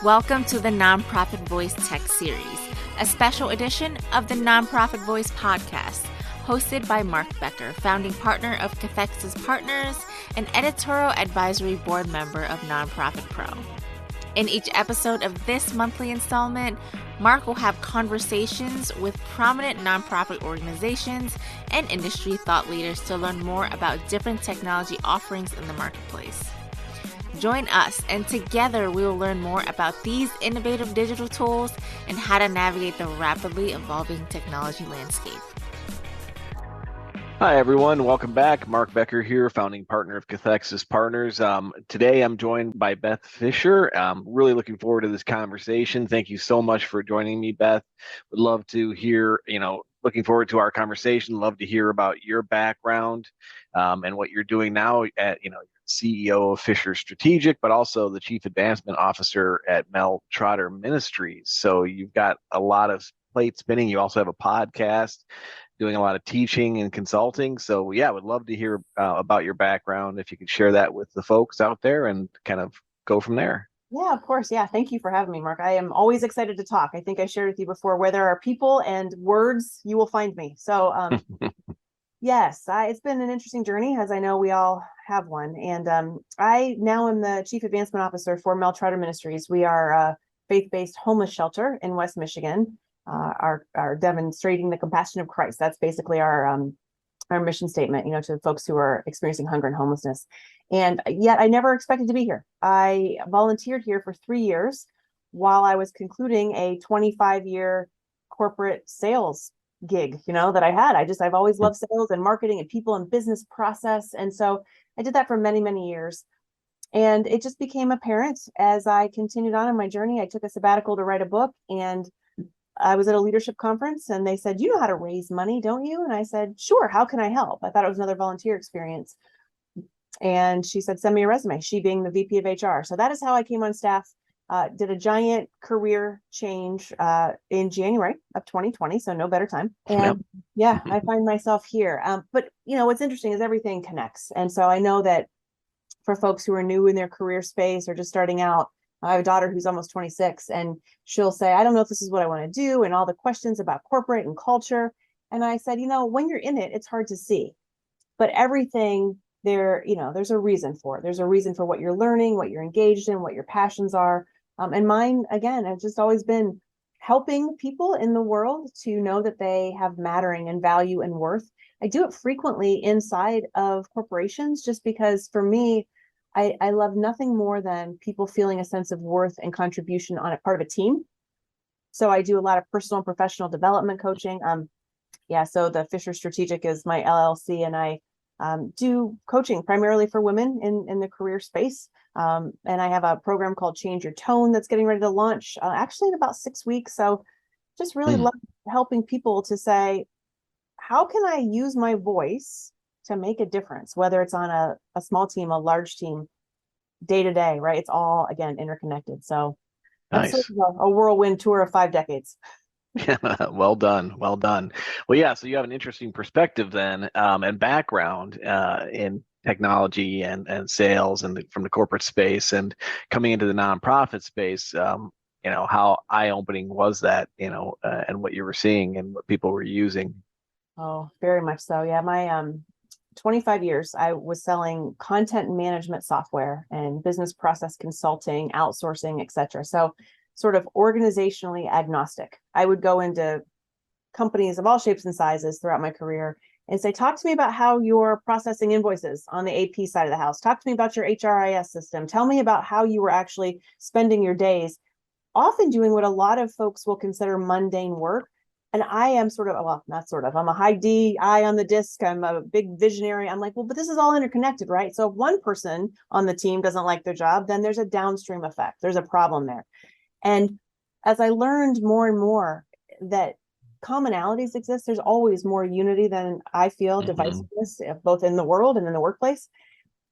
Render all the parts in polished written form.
Welcome to the NonProfit Voice Tech Series, a special edition of the NonProfit Voice podcast, hosted by Mark Becker, founding partner of Cathexis Partners and editorial advisory board member of NonProfit Pro. In each episode of this monthly installment, Mark will have conversations with prominent nonprofit organizations and industry thought leaders to learn more about different technology offerings in the marketplace. Join us, and together we will learn more about these innovative digital tools and how to navigate the rapidly evolving technology landscape. Hi, everyone. Welcome back. Mark Becker here, founding partner of Cathexis Partners. Today, I'm joined by Beth Fisher. Really looking forward to this conversation. Thank you so much for joining me, Beth. Would love to hear, looking forward to our conversation. Love to hear about your background and what you're doing now at, CEO of Fisher Strategic, but also the Chief Advancement Officer at Trotter Ministries. So you've got a lot of plate spinning. You also have a podcast, doing a lot of teaching and consulting. So yeah, would love to hear about your background. If you could share that with the folks out there and kind of go from there. Yeah, of course. Yeah. Thank you for having me, Mark. I am always excited to talk. I think I shared with you before, where there are people and words, you will find me. So yes, it's been an interesting journey, as I know we all have one. And I now am the Chief Advancement Officer for Trotter Ministries. We are a faith-based homeless shelter in West Michigan, are demonstrating the compassion of Christ. That's basically our mission statement, to folks who are experiencing hunger and homelessness. And yet I never expected to be here. I volunteered here for 3 years while I was concluding a 25-year corporate sales gig, that I had. I've always loved sales and marketing and people and business process. And so I did that for many, many years. And it just became apparent as I continued on in my journey. I took a sabbatical to write a book, and I was at a leadership conference, and they said, "You know how to raise money, don't you?" And I said, "Sure. How can I help?" I thought it was another volunteer experience. And she said, "Send me a resume," she being the VP of HR. So that is how I came on staff. Did a giant career change in January of 2020. So no better time. And yeah, I find myself here. But what's interesting is everything connects. And so I know that for folks who are new in their career space or just starting out, I have a daughter who's almost 26, and she'll say, "I don't know if this is what I want to do," and all the questions about corporate and culture. And I said, when you're in it, it's hard to see. But everything there, there's a reason for it. There's a reason for what you're learning, what you're engaged in, what your passions are. And mine, again, has just always been helping people in the world to know that they have mattering and value and worth. I do it frequently inside of corporations, just because for me, I love nothing more than people feeling a sense of worth and contribution on a part of a team. So I do a lot of personal and professional development coaching. So the Fisher Strategic is my LLC, and I do coaching primarily for women in the career space. And I have a program called Change Your Tone that's getting ready to launch actually in about 6 weeks. So just really love helping people to say, how can I use my voice to make a difference, whether it's on a small team, a large team, day to day, right? It's all, again, interconnected. So that's nice. sort of a whirlwind tour of 5 decades. Well done. Well done. Well, yeah, so you have an interesting perspective then and background in technology and sales and from the corporate space, and coming into the nonprofit space. How eye-opening was that, and what you were seeing and what people were using? Oh, very much so. Yeah, my 25 years, I was selling content management software and business process consulting, outsourcing, et cetera. So sort of organizationally agnostic. I would go into companies of all shapes and sizes throughout my career and say, "Talk to me about how you're processing invoices on the AP side of the house. Talk to me about your HRIS system. Tell me about how you were actually spending your days," often doing what a lot of folks will consider mundane work. And I am I'm a high D, eye on the disc. I'm a big visionary. I'm like, well, but this is all interconnected, right? So if one person on the team doesn't like their job, then there's a downstream effect. There's a problem there. And as I learned more and more that commonalities exist, there's always more unity than I feel divisiveness, both in the world and in the workplace.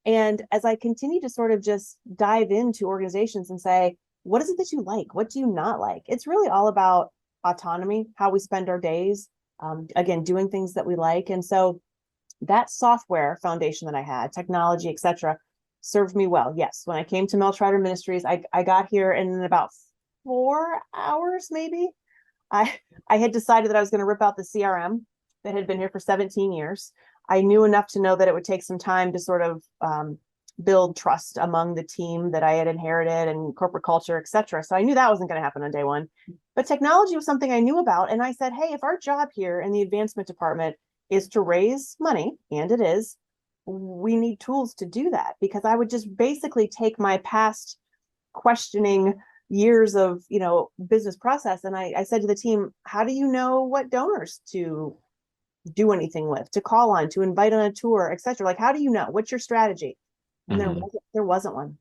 And as I continue to sort of just dive into organizations and say, what is it that you like? What do you not like? It's really all about autonomy, how we spend our days, again, doing things that we like. And so that software foundation that I had, technology, et cetera, served me well. Yes. When I came to Trotter Ministries, I got here, and in about 4 hours, maybe, I had decided that I was going to rip out the CRM that had been here for 17 years. I knew enough to know that it would take some time to sort of build trust among the team that I had inherited and corporate culture, et cetera. So I knew that wasn't going to happen on day one. But technology was something I knew about. And I said, hey, if our job here in the advancement department is to raise money, and it is, we need tools to do that, because I would just basically take my past questioning years of, business process. And I said to the team, how do you know what donors to do anything with, to call on, to invite on a tour, et cetera? Like, how do you know? What's your strategy? And there wasn't one.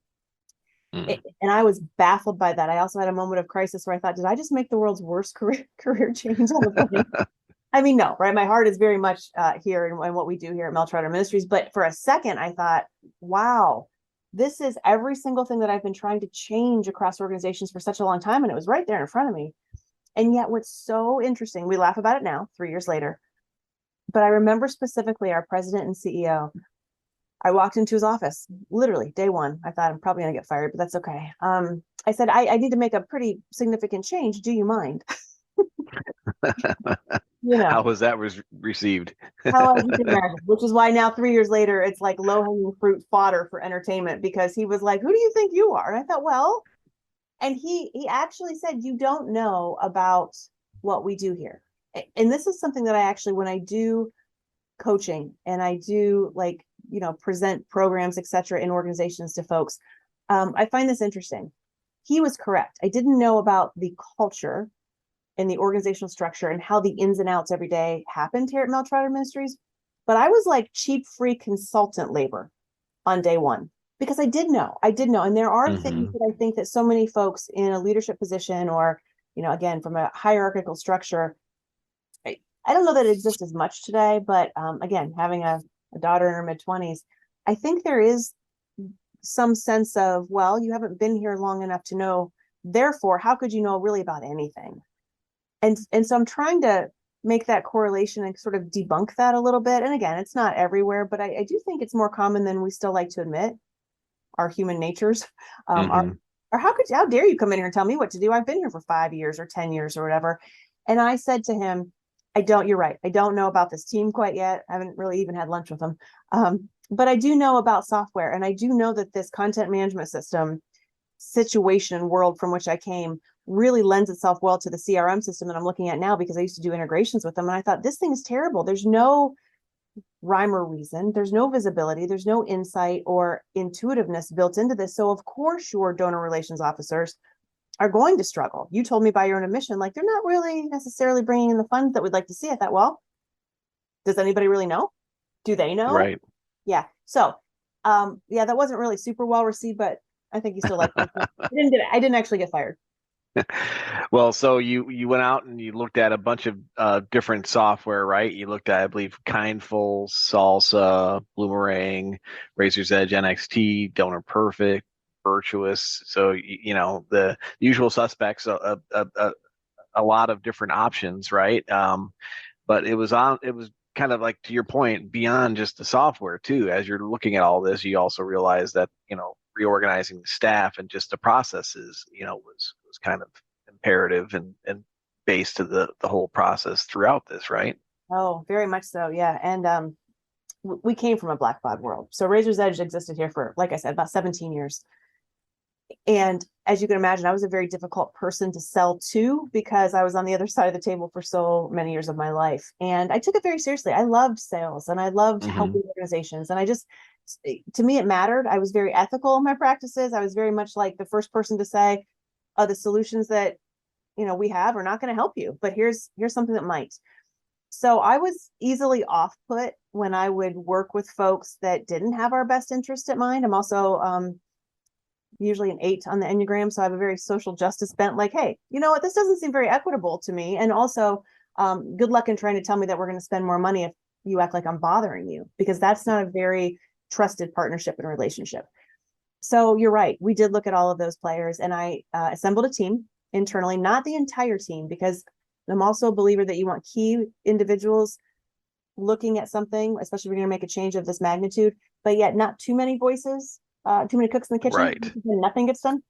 And I was baffled by that. I also had a moment of crisis where I thought, did I just make the world's worst career change on the plane? I mean, no, right? My heart is very much here and what we do here at Trotter Ministries. But for a second, I thought, wow, this is every single thing that I've been trying to change across organizations for such a long time. And it was right there in front of me. And yet what's so interesting, we laugh about it now, 3 years later, but I remember specifically our president and CEO. I walked into his office, literally day one. I thought, I'm probably going to get fired, but that's okay. I said, I need to make a pretty significant change. Do you mind? How was that received? How you can imagine, which is why now 3 years later, it's like low-hanging fruit fodder for entertainment, because he was like, who do you think you are? And I thought, well, and he actually said, you don't know about what we do here. And this is something that I actually, when I do coaching and I do present programs, et cetera, in organizations to folks, I find this interesting. He was correct. I didn't know about the culture and the organizational structure and how the ins and outs every day happened here at Trotter Ministries. But I was like cheap, free consultant labor on day one, because I did know. And there are things that I think that so many folks in a leadership position, or, again, from a hierarchical structure, I don't know that it exists as much today, but again, having a daughter in her mid-20s, I think there is some sense of, well, you haven't been here long enough to know, therefore, how could you know really about anything? And so I'm trying to make that correlation and sort of debunk that a little bit. And again, it's not everywhere, but I do think it's more common than we still like to admit. Our human natures or how dare you come in here and tell me what to do? I've been here for 5 years or 10 years or whatever. And I said to him, you're right. I don't know about this team quite yet. I haven't really even had lunch with them. But I do know about software. And I do know that this content management system situation and world from which I came really lends itself well to the CRM system that I'm looking at now, because I used to do integrations with them. And I thought, this thing is terrible. There's no rhyme or reason. There's no visibility. There's no insight or intuitiveness built into this. So of course your donor relations officers are going to struggle. You told me by your own admission, like, they're not really necessarily bringing in the funds that we'd like to see. I thought, well, does anybody really know? Do they know? Right. Yeah. So, that wasn't really super well received, but I think you still like it. I didn't actually get fired. Well, so you went out and you looked at a bunch of different software, right? You looked at, I believe, Kindful, Salsa, Bloomerang, Razor's Edge, NXT, DonorPerfect, Virtuous. So the usual suspects, a lot of different options, right? But it was kind of like, to your point, beyond just the software too. As you're looking at all this, you also realize that reorganizing the staff and just the processes, was kind of imperative and base to the whole process throughout this, right? Oh, very much so, yeah. And we came from a black flag world. So Razor's Edge existed here for, like I said, about 17 years. And as you can imagine, I was a very difficult person to sell to, because I was on the other side of the table for so many years of my life. And I took it very seriously. I loved sales and I loved helping organizations. And to me, it mattered. I was very ethical in my practices. I was very much like the first person to say, the solutions that, we have are not going to help you, but here's something that might. So I was easily off put when I would work with folks that didn't have our best interest at mind. I'm also, usually an 8 on the Enneagram. So I have a very social justice bent, like, hey, you know what, this doesn't seem very equitable to me. And also, good luck in trying to tell me that we're going to spend more money if you act like I'm bothering you, because that's not a very trusted partnership and relationship. So you're right. We did look at all of those players, and I assembled a team internally, not the entire team, because I'm also a believer that you want key individuals looking at something, especially if you're going to make a change of this magnitude, but yet not too many voices. too many cooks in the kitchen. Right. Nothing gets done.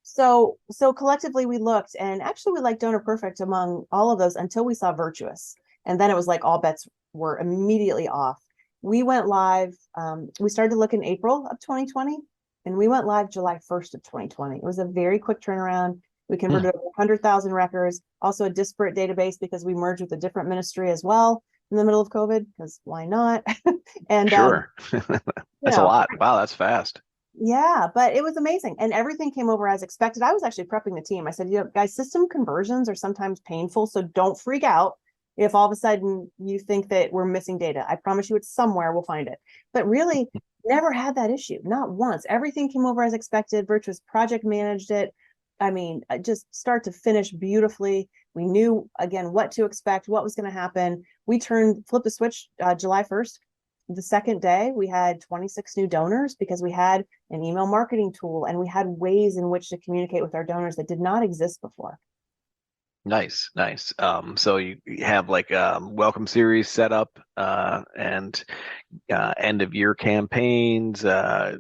So collectively we looked, and actually we liked Donor Perfect among all of those until we saw Virtuous. And then it was like all bets were immediately off. We went live, we started to look in April of 2020, and we went live July 1st of 2020. It was a very quick turnaround. We converted over 100,000 records, also a disparate database because we merged with a different ministry as well in the middle of COVID, because why not? And sure. That's a lot. Wow, that's fast. Yeah, but it was amazing. And everything came over as expected. I was actually prepping the team. I said, guys, system conversions are sometimes painful. So don't freak out if all of a sudden you think that we're missing data. I promise you it's somewhere, we'll find it. But really never had that issue, not once. Everything came over as expected. Virtuous project managed it. I mean, just start to finish beautifully. We knew, again, what to expect, what was going to happen. We flipped the switch July 1st. The second day, we had 26 new donors because we had an email marketing tool and we had ways in which to communicate with our donors that did not exist before. Nice. So you have like a welcome series set up and end of year campaigns. How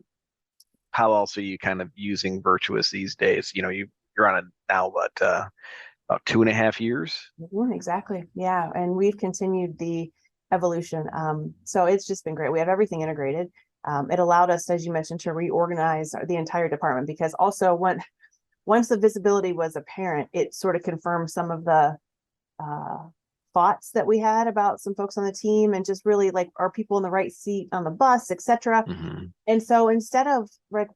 else are you kind of using Virtuous these days? You're on it now, about 2.5 years. Exactly. Yeah. And we've continued the evolution. So it's just been great. We have everything integrated. It allowed us, as you mentioned, to reorganize the entire department, because also once the visibility was apparent, it sort of confirmed some of the thoughts that we had about some folks on the team, and just really like, are people in the right seat on the bus, etc. Mm-hmm. And so instead of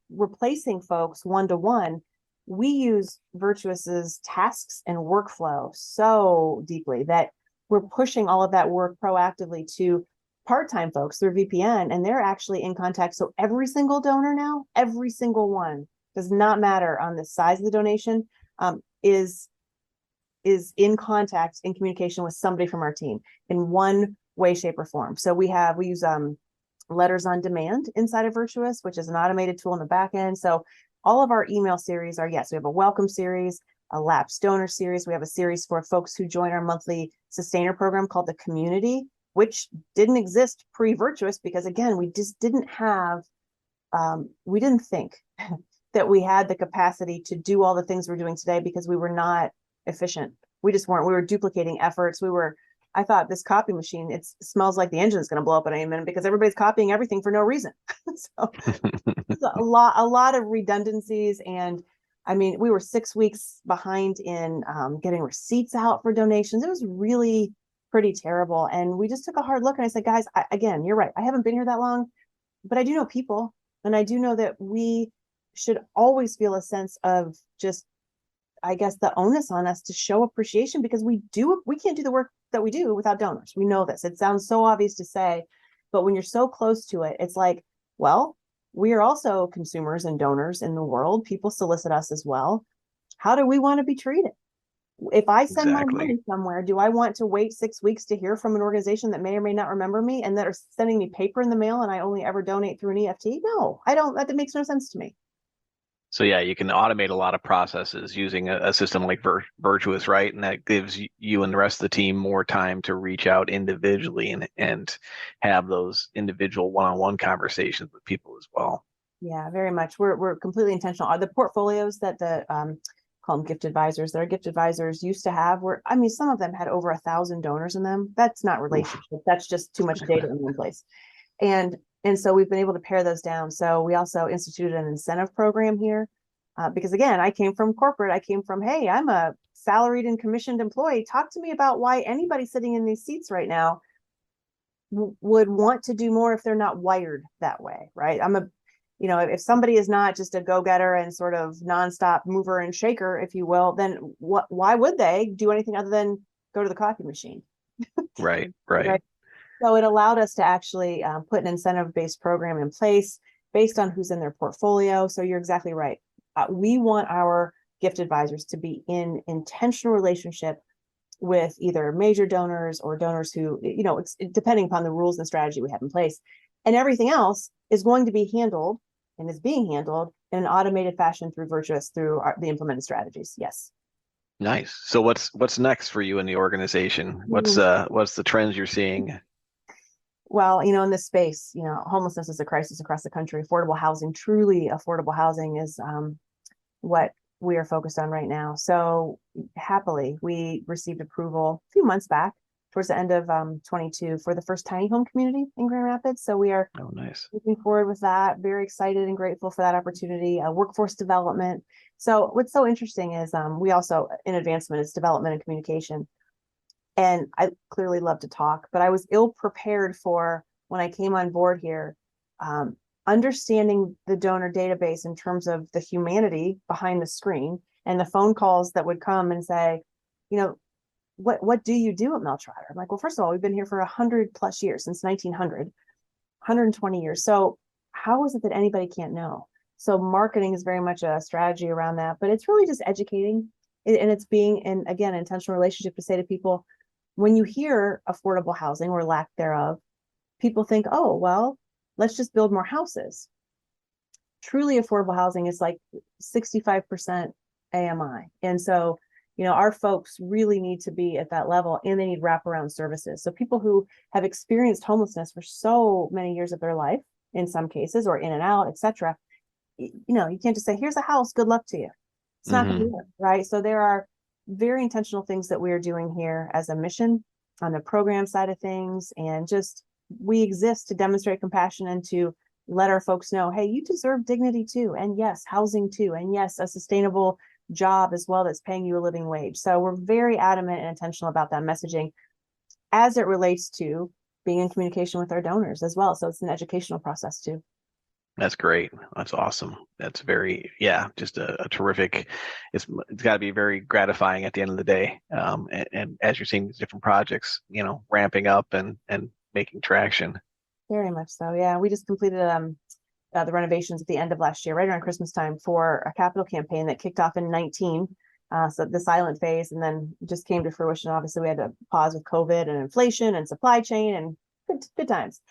replacing folks one-to-one, we use Virtuous's tasks and workflow so deeply that we're pushing all of that work proactively to part-time folks through VPN, and they're actually in contact. So every single donor now, every single one, does not matter on the size of the donation, is in contact, in communication with somebody from our team in one way, shape, or form. So we use letters on demand inside of Virtuous, which is an automated tool in the back end. So all of our email series are, yes, we have a welcome series, a lapsed donor series. We have a series for folks who join our monthly sustainer program called the Community, which didn't exist pre-Virtuous because, again, we just didn't have, we didn't think that we had the capacity to do all the things we're doing today because we were not efficient. We just weren't. We were duplicating efforts. I thought this copy machine, it smells like the engine's going to blow up at any minute because everybody's copying everything for no reason. So a lot of redundancies. And I mean, we were 6 weeks behind in getting receipts out for donations. It was really pretty terrible. And we just took a hard look, and I said, guys, again, you're right. I haven't been here that long, but I do know people, and I do know that we should always feel a sense of just, I guess, the onus on us to show appreciation, because we can't do the work that we do without donors. We know this. It sounds so obvious to say, but when you're so close to it, it's like, well, we are also consumers and donors in the world. People solicit us as well. How do we want to be treated? If I send my money somewhere, do I want to wait 6 weeks to hear from an organization that may or may not remember me and that are sending me paper in the mail and I only ever donate through an EFT? No, I don't. That makes no sense to me. So yeah, you can automate a lot of processes using a system like Virtuous, right? And that gives you and the rest of the team more time to reach out individually and have those individual one-on-one conversations with people as well. Yeah, very much. We're completely intentional. Are the portfolios that call them gift advisors, that our gift advisors used to have, some of them had over 1,000 donors in them. That's not relationship. Oof. That's just too much data in one place. And so we've been able to pare those down. So we also instituted an incentive program here because, again, I came from corporate. I came from, hey, I'm a salaried and commissioned employee. Talk to me about why anybody sitting in these seats right now would want to do more if they're not wired that way, right? If somebody is not just a go-getter and sort of nonstop mover and shaker, if you will, then why would they do anything other than go to the coffee machine? Right. So it allowed us to actually put an incentive-based program in place based on who's in their portfolio. So you're exactly right. We want our gift advisors to be in intentional relationship with either major donors or donors who, depending upon the rules and strategy we have in place. And everything else is going to be handled and is being handled in an automated fashion through Virtuous, through the implemented strategies. Yes. Nice. So what's next for you in the organization? What's the trends you're seeing? Well, in this space, homelessness is a crisis across the country. Affordable housing, truly affordable housing, is what we are focused on right now. So happily, we received approval a few months back towards the end of 22 for the first tiny home community in Grand Rapids. So we are nice. moving forward with that. Very excited and grateful for that opportunity. Workforce development. So what's so interesting is we also, in advancement, is development and communication. And I clearly love to talk, but I was ill prepared for when I came on board here, understanding the donor database in terms of the humanity behind the screen and the phone calls that would come and say, what do you do at Trotter? I'm like, well, first of all, we've been here for 100+ years, since 1900, 120 years. So how is it that anybody can't know? So marketing is very much a strategy around that, but it's really just educating, and it's being, and again, intentional relationship to say to people, when you hear affordable housing or lack thereof, people think, oh, well, let's just build more houses. Truly affordable housing is like 65% AMI. And so, our folks really need to be at that level, and they need wraparound services. So people who have experienced homelessness for so many years of their life, in some cases, or in and out, etc., you can't just say, here's a house, good luck to you. It's not going to work, right? So there are very intentional things that we are doing here as a mission on the program side of things. And just, we exist to demonstrate compassion and to let our folks know, hey, you deserve dignity too. And yes, housing too. And yes, a sustainable job as well that's paying you a living wage. So we're very adamant and intentional about that messaging as it relates to being in communication with our donors as well. So it's an educational process too. That's great. That's awesome. That's very, just a terrific, it's got to be very gratifying at the end of the day. And as you're seeing these different projects, ramping up and making traction. Very much so. Yeah. We just completed the renovations at the end of last year, right around Christmas time, for a capital campaign that kicked off in 19. So the silent phase, and then just came to fruition. Obviously, we had to pause with COVID and inflation and supply chain, and good times.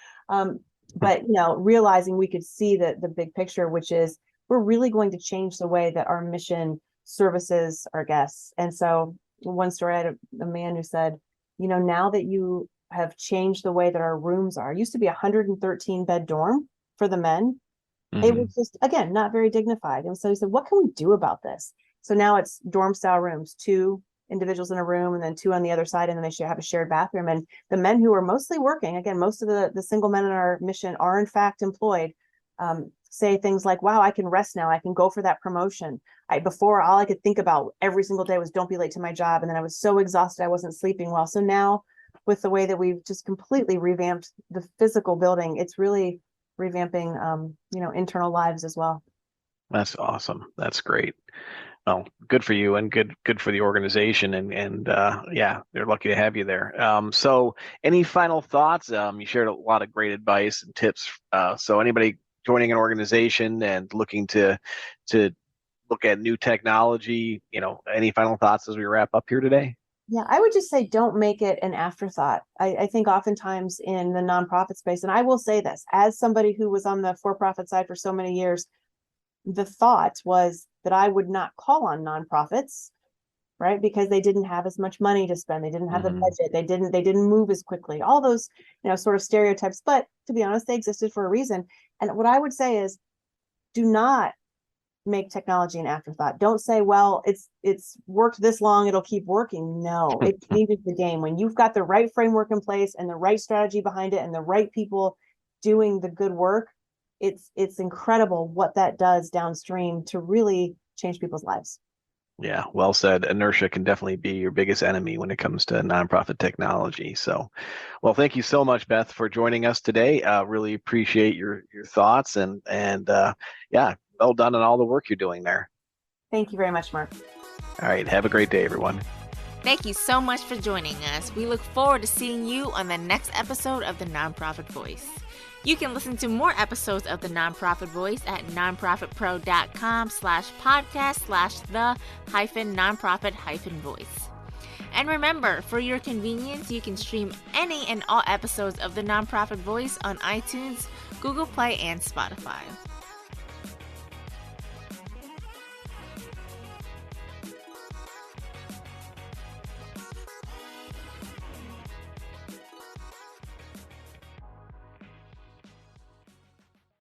But, realizing we could see the big picture, which is we're really going to change the way that our mission services our guests. And so one story, I had a man who said, now that you have changed the way that our rooms are, it used to be a 113 bed dorm for the men. It was just, again, not very dignified. And so he said, what can we do about this? So now it's dorm style rooms, 2 individuals in a room and then 2 on the other side, and then they have a shared bathroom. And the men who are mostly working, again, most of the single men in our mission are in fact employed, say things like, wow, I can rest now, I can go for that promotion. Before, all I could think about every single day was don't be late to my job, and then I was so exhausted I wasn't sleeping well. So now, with the way that we've just completely revamped the physical building, it's really revamping internal lives as well. That's awesome. That's great. Oh, good for you, and good for the organization, and they're lucky to have you there. So any final thoughts? You shared a lot of great advice and tips. So anybody joining an organization and looking to look at new technology, any final thoughts as we wrap up here today? Yeah, I would just say don't make it an afterthought. I think oftentimes in the nonprofit space, and I will say this, as somebody who was on the for-profit side for so many years, the thought was that I would not call on nonprofits, right? Because they didn't have as much money to spend. They didn't have the budget. They didn't move as quickly. All those, sort of stereotypes. But to be honest, they existed for a reason. And what I would say is, do not make technology an afterthought. Don't say, well, it's worked this long, it'll keep working. No, it changes the game. When you've got the right framework in place and the right strategy behind it and the right people doing the good work, it's incredible what that does downstream to really change people's lives. Yeah, well said. Inertia can definitely be your biggest enemy when it comes to nonprofit technology. So, well, thank you so much, Beth, for joining us today. Really appreciate your thoughts, and well done on all the work you're doing there. Thank you very much, Mark. All right, have a great day, everyone. Thank you so much for joining us. We look forward to seeing you on the next episode of The Nonprofit Voice. You can listen to more episodes of The Nonprofit Voice at nonprofitpro.com/podcast/the-nonprofit-voice. And remember, for your convenience, you can stream any and all episodes of The Nonprofit Voice on iTunes, Google Play, and Spotify.